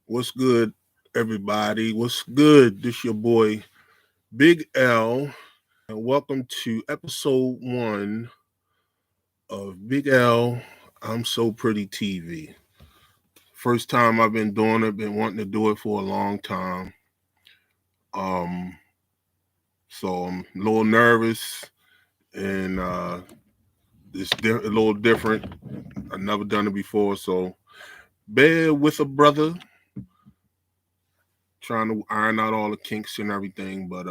What's good, everybody? What's good? This your boy Big L, and welcome to episode one of Big L. I'm So Pretty TV. First time I've been doing it. Been wanting to do it for a long time. Um, so I'm a little nervous, and it's a little different. I've never done it before, so bear with a brother. Trying to iron out all the kinks and everything, but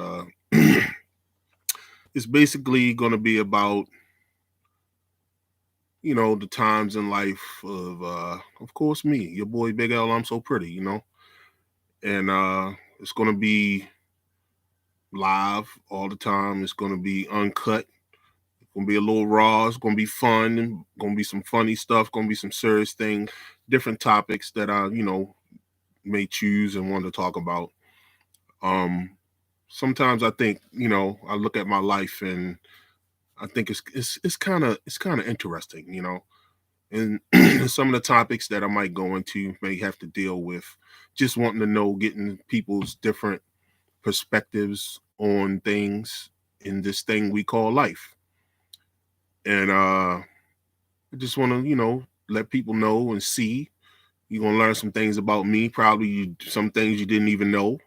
it's basically going to be about the times in life of course, me, your boy Big L. I'm so pretty, and it's gonna be live all the time. It's gonna be uncut. It's gonna be a little raw. It's gonna be fun. And gonna be some funny stuff. Gonna be some serious things, different topics that I may choose and want to talk about. Um, Sometimes I think I look at my life and I think it's kind of interesting, and some of the topics that I might go into may have to deal with just wanting to know, getting people's different perspectives on things in this thing we call life. And I just want to, let people know and see. You're going to learn some things about me, probably some things you didn't even know.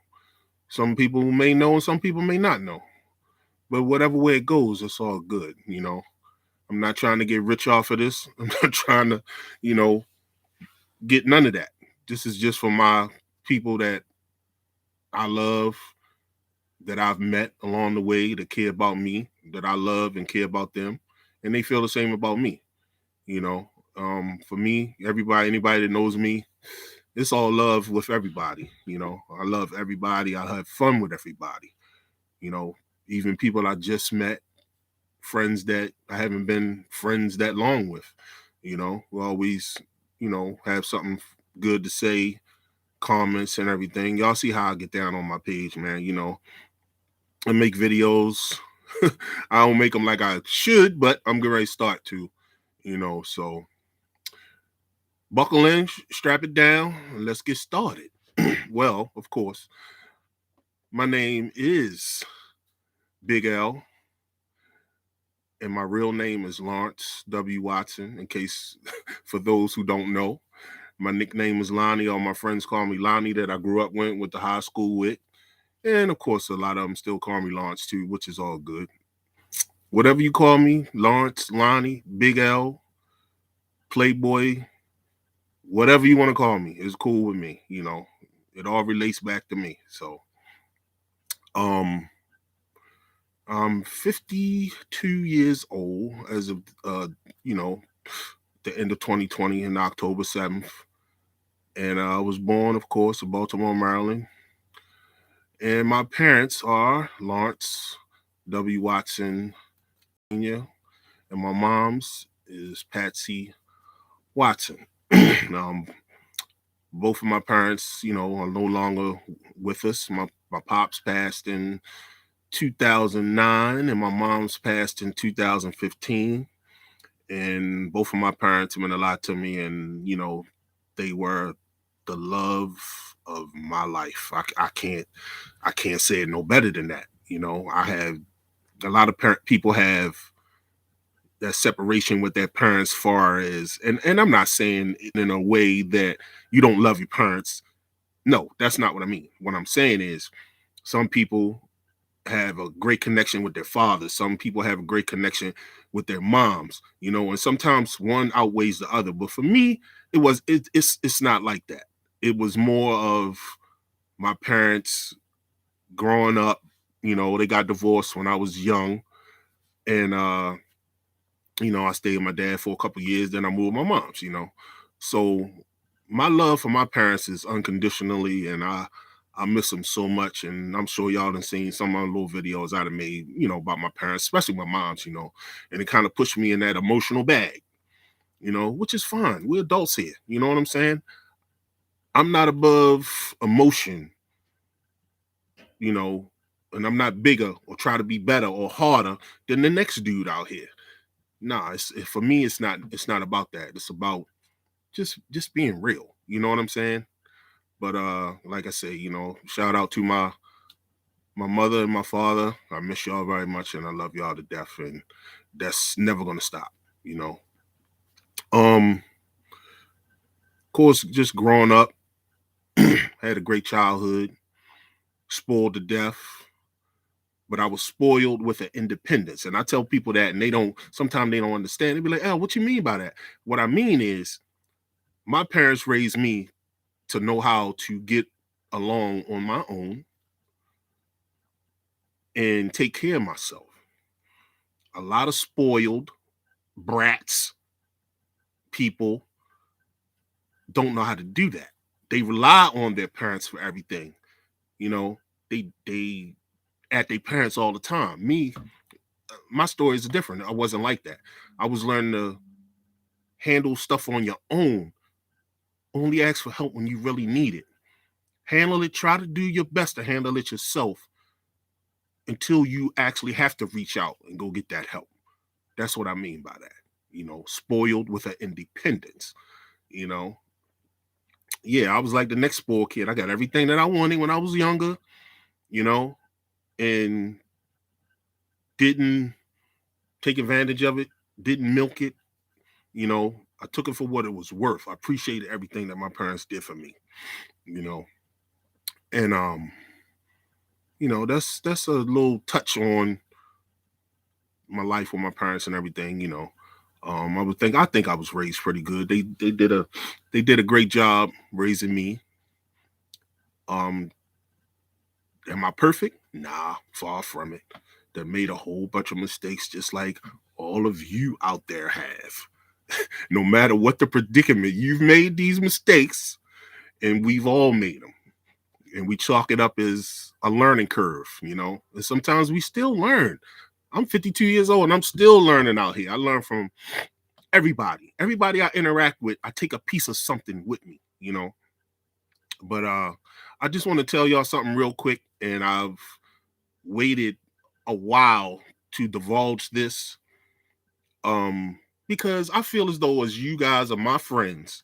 Some people may know and some people may not know. But whatever way it goes, it's all good. I'm not trying to get rich off of this. I'm not trying to, you know, get none of that. This is just for my people that I love, that I've met along the way, that care about me, that I love and care about them, and they feel the same about me. You know, for me, anybody that knows me, it's all love with everybody. I love everybody. I have fun with everybody. You know, even people I just met, friends that I haven't been friends that long with. We always, have something good to say, comments and everything. Y'all see how I get down on my page, man. I make videos. I don't make them like I should, but I'm getting ready to start to, so buckle in, strap it down, and let's get started. Well, of course, my name is Big L, and my real name is Lawrence W. Watson, in case for those who don't know. My nickname is Lonnie. All my friends call me Lonnie, that I grew up went to high school with. And of course, a lot of them still call me Lawrence too, which is all good. Whatever you call me, Lawrence, Lonnie, Big L, Playboy, whatever you want to call me, is cool with me. It all relates back to me. So, um, I'm 52 years old as of you know, the end of 2020 in October 7th. And I was born, of course, in Baltimore, Maryland. And my parents are Lawrence W. Watson Sr., and my mom's is Patsy Watson. um, both of my parents, are no longer with us. My pops passed in 2009, and my mom's passed in 2015. And both of my parents meant a lot to me, and they were the love of my life. I can't say it no better than that. I have a lot of people have that separation with their parents, far as, and I'm not saying it in a way that you don't love your parents. No, that's not what I mean. What I'm saying is some people have a great connection with their fathers. Some people have a great connection with their moms, and sometimes one outweighs the other. But for me, it's not like that. It was more of my parents growing up. They got divorced when I was young, and I stayed with my dad for a couple of years. Then I moved with my mom's. So my love for my parents is unconditionally, and I miss them so much. And I'm sure y'all done seen some of the little videos I'd have made, about my parents, especially my mom's. And it kind of pushed me in that emotional bag, which is fine. We're adults here. You know what I'm saying? I'm not above emotion, you know, and I'm not bigger or try to be better or harder than the next dude out here. Nah, for me, it's not about that. It's about just being real. You know what I'm saying? But like I say, shout out to my mother and my father. I miss y'all very much, and I love y'all to death, and that's never gonna stop. You know. Of course, just growing up, had a great childhood, spoiled to death, but I was spoiled with an independence. And I tell people that, and sometimes they don't understand. They be like, "Oh, what you mean by that?" What I mean is, my parents raised me to know how to get along on my own and take care of myself. A lot of spoiled brats people don't know how to do that. They rely on their parents for everything. You know, they at their parents all the time. My story is different. I wasn't like that. I was learning to handle stuff on your own. Only ask for help when you really need it. Handle it. Try to do your best to handle it yourself until you actually have to reach out and go get that help. That's what I mean by that. Spoiled with an independence. You know, yeah, I was like the next spoiled kid. I got everything that I wanted when I was younger. You know, and didn't take advantage of it. Didn't milk it. I took it for what it was worth. I appreciated everything that my parents did for me. You know, and that's a little touch on my life with my parents and everything. I think I was raised pretty good. They did a great job raising me. Um, am I perfect? Nah, far from it. They made a whole bunch of mistakes, just like all of you out there have. No matter what the predicament, you've made these mistakes, and we've all made them. And we chalk it up as a learning curve. And sometimes we still learn. I'm 52 years old and I'm still learning out here. I learn from everybody I interact with. I take a piece of something with me. But I just want to tell y'all something real quick, and I've waited a while to divulge this, um because I feel as though, as you guys are my friends,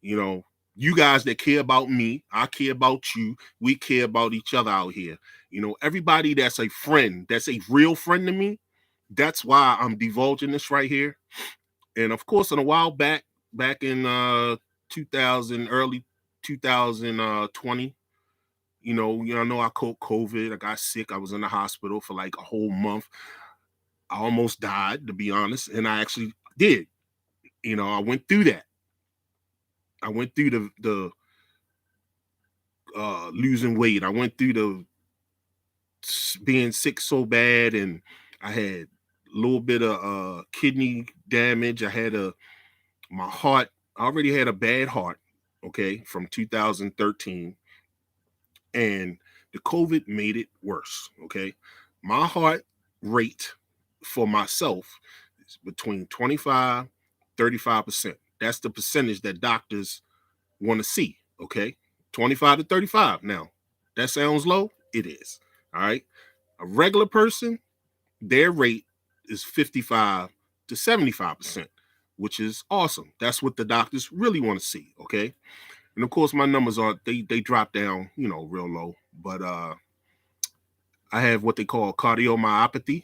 you know you guys that care about me, I care about you, we care about each other out here. Everybody that's a friend, that's a real friend to me, that's why I'm divulging this right here. And of course, in a while back in 2000, early 2020, I know I caught COVID. I got sick. I was in the hospital for like a whole month. I almost died, to be honest, and I actually did. I went through that. I went through the losing weight. I went through the being sick so bad, and I had a little bit of kidney damage. I had my heart. I already had a bad heart, okay, from 2013, and the COVID made it worse. Okay, my heart rate for myself is between 25, 35%. That's the percentage that doctors want to see. Okay, 25 to 35. Now, that sounds low. It is. All right. A regular person, their rate is 55 to 75%, which is awesome. That's what the doctors really want to see. Okay. And of course, my numbers are they drop down, real low. But I have what they call cardiomyopathy.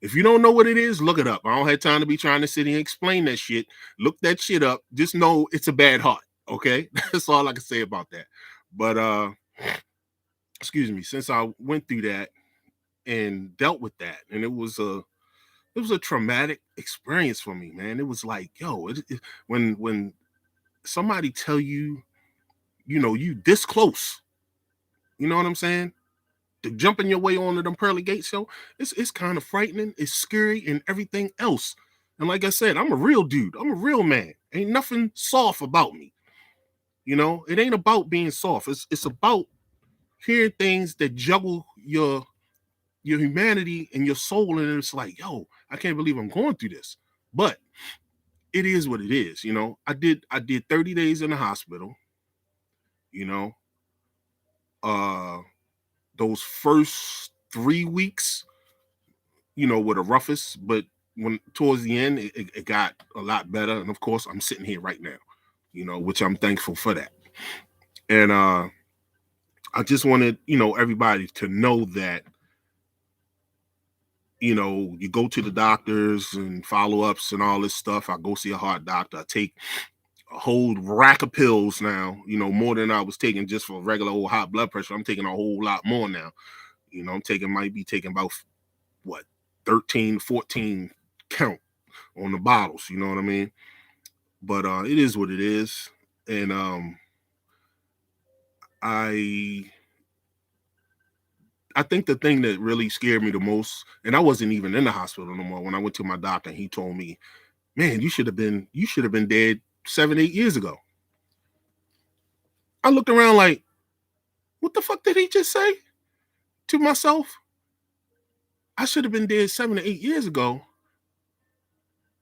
If you don't know what it is, look it up. I don't have time to be trying to sit here and explain that shit. Look that shit up. Just know it's a bad heart. Okay. That's all I can say about that. But excuse me, since I went through that and dealt with that, and it was a traumatic experience for me, man. It was like, yo, when somebody tell you, you this close, you know what I'm saying? To jumping your way onto them pearly gates, yo, it's kind of frightening, it's scary, and everything else. And like I said, I'm a real dude. I'm a real man. Ain't nothing soft about me. It ain't about being soft. It's about hearing things that juggle your humanity and your soul, and it's like, yo, I can't believe I'm going through this. But it is what it is. I did 30 days in the hospital. You know, uh, those first 3 weeks, were the roughest, but when towards the end, it got a lot better. And of course, I'm sitting here right now, which I'm thankful for that. And I just wanted, everybody to know that, you go to the doctors and follow-ups and all this stuff. I go see a heart doctor. I take a whole rack of pills now, more than I was taking just for regular old high blood pressure. I'm taking a whole lot more now. Might be taking about what, 13, 14 count on the bottles, you know what I mean? But it is what it is. And I think the thing that really scared me the most, and I wasn't even in the hospital no more, when I went to my doctor and he told me, man, you should have been dead 7, 8 years ago. I looked around like, what the fuck did he just say to myself? I should have been dead 7 to 8 years ago.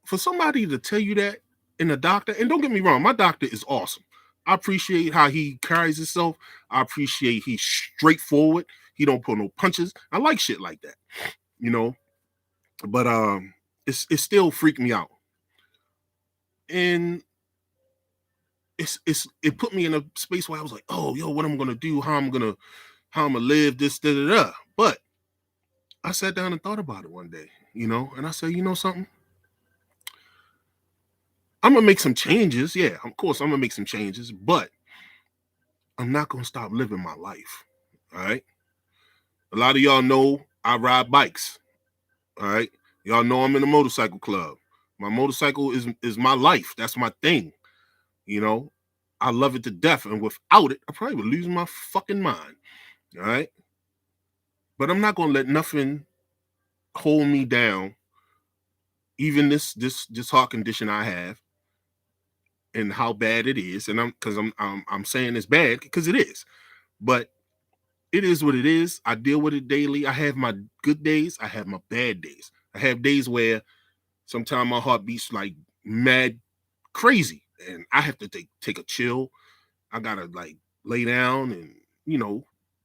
For somebody to tell you that, in a doctor, and don't get me wrong, my doctor is awesome. I appreciate how he carries himself. I appreciate he's straightforward. He don't pull no punches. I like shit like that, you know. But it still freaked me out, and it put me in a space where I was like, oh, yo, what I'm gonna do? How I'm gonna live? This, da, da, da. But I sat down and thought about it one day, and I said, something. I'm gonna make some changes. Yeah, of course, I'm gonna make some changes, but I'm not gonna stop living my life. All right. A lot of y'all know I ride bikes. All right. Y'all know I'm in a motorcycle club. My motorcycle is my life. That's my thing. You know, I love it to death. And without it, I probably would lose my fucking mind. All right. But I'm not gonna let nothing hold me down. Even this heart condition I have, and how bad it is. And I'm saying it's bad because it is. But it is what it is. I deal with it daily. I have my good days. I have my bad days. I have days where sometimes my heart beats like mad crazy, and I have to take a chill. I gotta like lay down and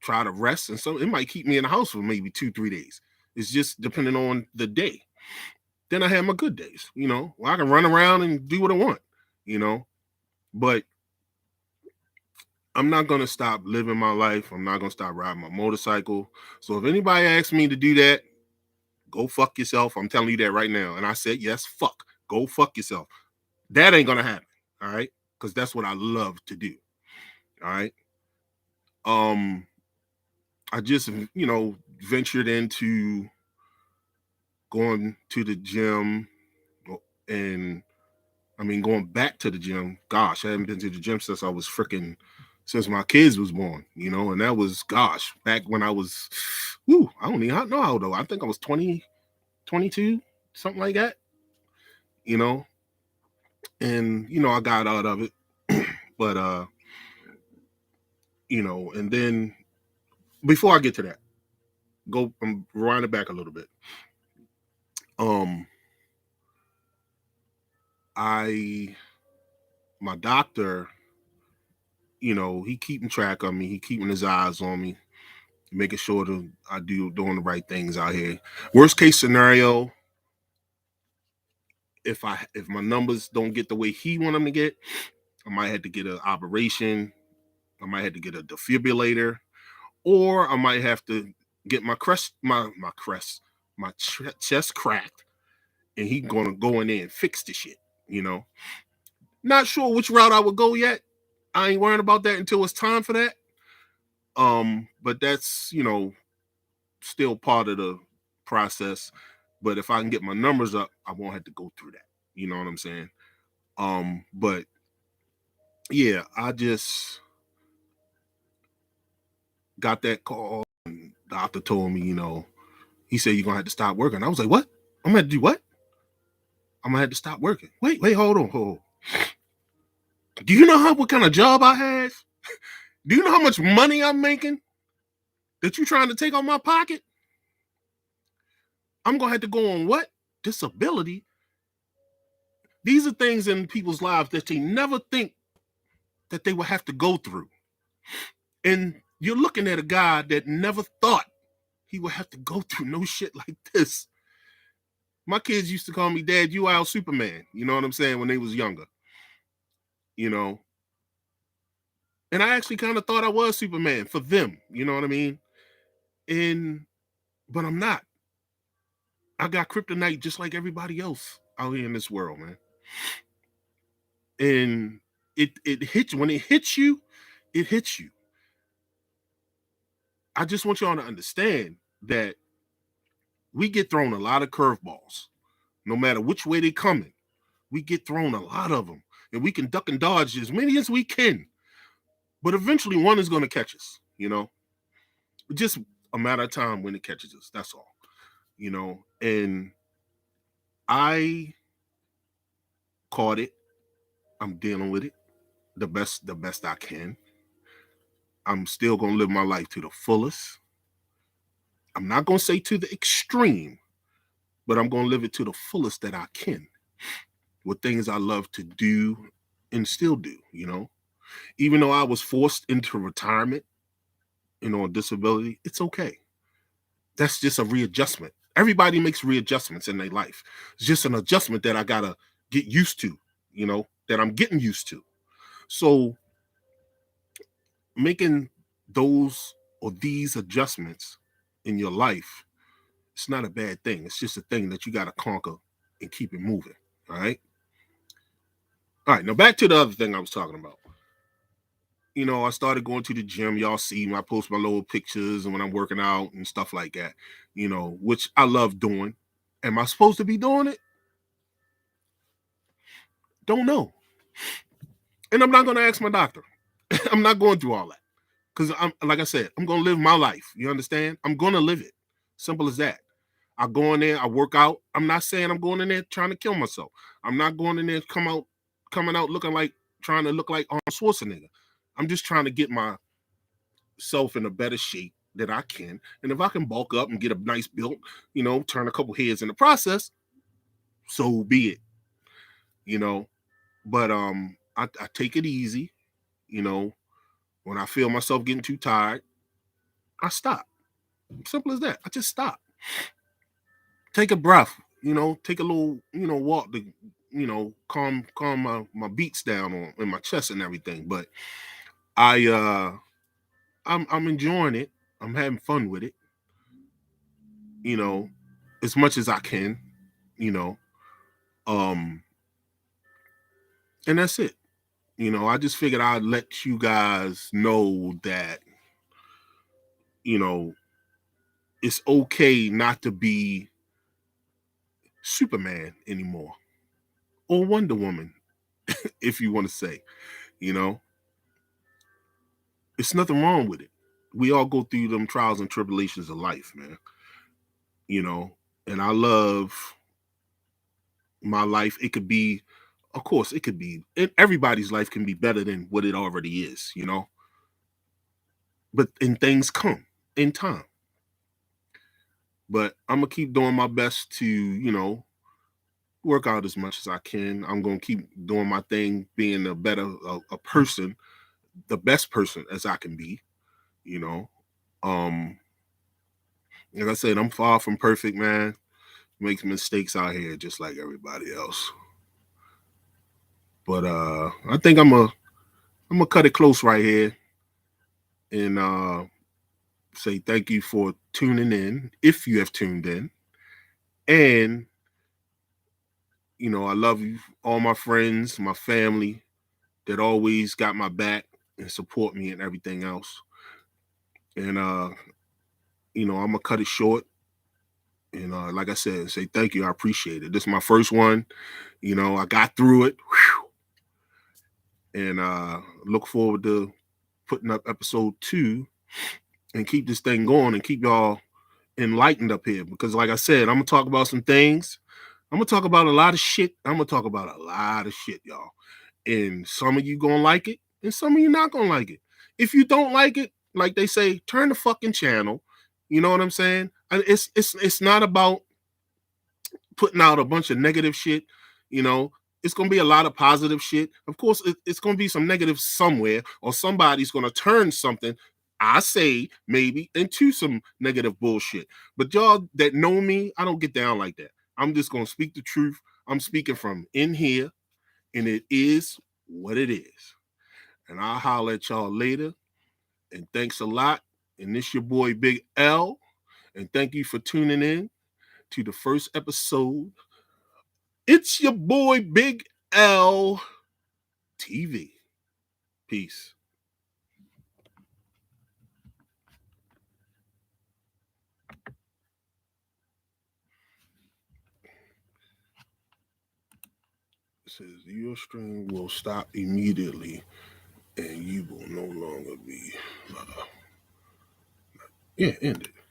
try to rest, and so it might keep me in the house for maybe 2, 3 days. It's just depending on the day. Then I have my good days, where I can run around and do what I want, but I'm not going to stop living my life. I'm not going to stop riding my motorcycle. So if anybody asks me to do that, go fuck yourself. I'm telling you that right now. And I said, yes, fuck. Go fuck yourself. That ain't going to happen. All right. Because that's what I love to do. All right. I just, ventured into going to the gym, and going back to the gym. Gosh, I haven't been to the gym since my kids was born, and that was, gosh, back when I was, I don't even know how old. I think I was 20, 22, something like that, and, I got out of it. But, and then before I get to that, I'm rewind it back a little bit. My doctor, he keeping track of me. He keeping his eyes on me, making sure that I doing the right things out here. Worst case scenario, if my numbers don't get the way he want them to get, I might have to get an operation. I might have to get a defibrillator, or I might have to get my chest cracked, and he gonna go in there and fix the shit. Not sure which route I would go yet. I ain't worrying about that until it's time for that. But that's still part of the process. But if I can get my numbers up, I won't have to go through that. You know what I'm saying? But yeah, I just got that call, and the doctor told me, he said you're gonna have to stop working. I was like, what? I'm gonna have to do what? I'm gonna have to stop working. Wait, hold on. Do you know what kind of job I have? Do you know how much money I'm making that you trying to take on my pocket? I'm gonna have to go on what? Disability? These are things in people's lives that they never think that they will have to go through. And you're looking at a guy that never thought he would have to go through no shit like this. My kids used to call me Dad, you our Superman. You know what I'm saying? When they was younger. And I actually kind of thought I was Superman for them. You know what I mean? And but I'm not. I got kryptonite just like everybody else out here in this world, man. And it hits you. When it hits you, it hits you. I just want y'all to understand that we get thrown a lot of curveballs, no matter which way they coming. We get thrown a lot of them, and we can duck and dodge as many as we can. But eventually, one is going to catch us. Just a matter of time when it catches us. That's all. And I caught it. I'm dealing with it the best I can. I'm still gonna live my life to the fullest. I'm not gonna say to the extreme, but I'm gonna live it to the fullest that I can with things I love to do and still do. Even though I was forced into retirement, on disability, it's okay. That's just a readjustment. Everybody makes readjustments in their life. It's just an adjustment that I gotta get used to, that I'm getting used to. So making those or these adjustments in your life, it's not a bad thing. It's just a thing that you got to conquer and keep it moving. All right. All right. Now back to the other thing I was talking about. I started going to the gym. Y'all see me. I post my little pictures and when I'm working out and stuff like that, which I love doing. Am I supposed to be doing it? Don't know. And I'm not going to ask my doctor. I'm not going through all that. Because like I said, I'm going to live my life. You understand? I'm going to live it. Simple as that. I go in there, I work out. I'm not saying I'm going in there trying to kill myself. I'm not going in there coming out trying to look like Arnold Schwarzenegger. I'm just trying to get myself in a better shape that I can. And if I can bulk up and get a nice build, turn a couple heads in the process, so be it. But I take it easy. When I feel myself getting too tired, I stop. Simple as that. I just stop. Take a breath, take a little, walk to, calm my beats down in my chest and everything. But I'm enjoying it. I'm having fun with it, you know, as much as I can, you know. Um, and that's it. I just figured I'd let you guys know that, you know, it's okay not to be Superman anymore or Wonder Woman, if you want to say, you know, it's nothing wrong with it. We all go through them trials and tribulations of life, man. And I love my life. It could be, of course, it could be, everybody's life can be better than what it already is. But and things come in time. But I'm gonna keep doing my best to, work out as much as I can. I'm gonna keep doing my thing, being a person, the best person as I can be. You know, um, like I said, I'm far from perfect, man. Makes mistakes out here just like everybody else. But I think I'm gonna cut it close right here and say thank you for tuning in if you have tuned in. And I love you, all my friends, my family that always got my back and support me and everything else. And I'm gonna cut it short. And like I said, say thank you. I appreciate it. This is my first one. I got through it. Whew. And look forward to putting up episode 2 and keep this thing going and keep y'all enlightened up here. Because like I said, I'm gonna talk about some things. I'm gonna talk about a lot of shit. I'm gonna talk about a lot of shit, y'all. And some of you gonna like it, and some of you not gonna like it. If you don't like it, like they say, turn the fucking channel. You know what I'm saying? And it's not about putting out a bunch of negative shit. You know, it's gonna be a lot of positive shit. Of course, it's gonna be some negative somewhere, or somebody's gonna turn something, I say maybe, into some negative bullshit. But y'all that know me, I don't get down like that. I'm just gonna speak the truth. I'm speaking from in here, and it is what it is. And I'll holler at y'all later. And thanks a lot. And this your boy Big L. And thank you for tuning in to the first episode. It's your boy Big L TV. Peace. It says your stream will stop immediately and you will no longer be end it.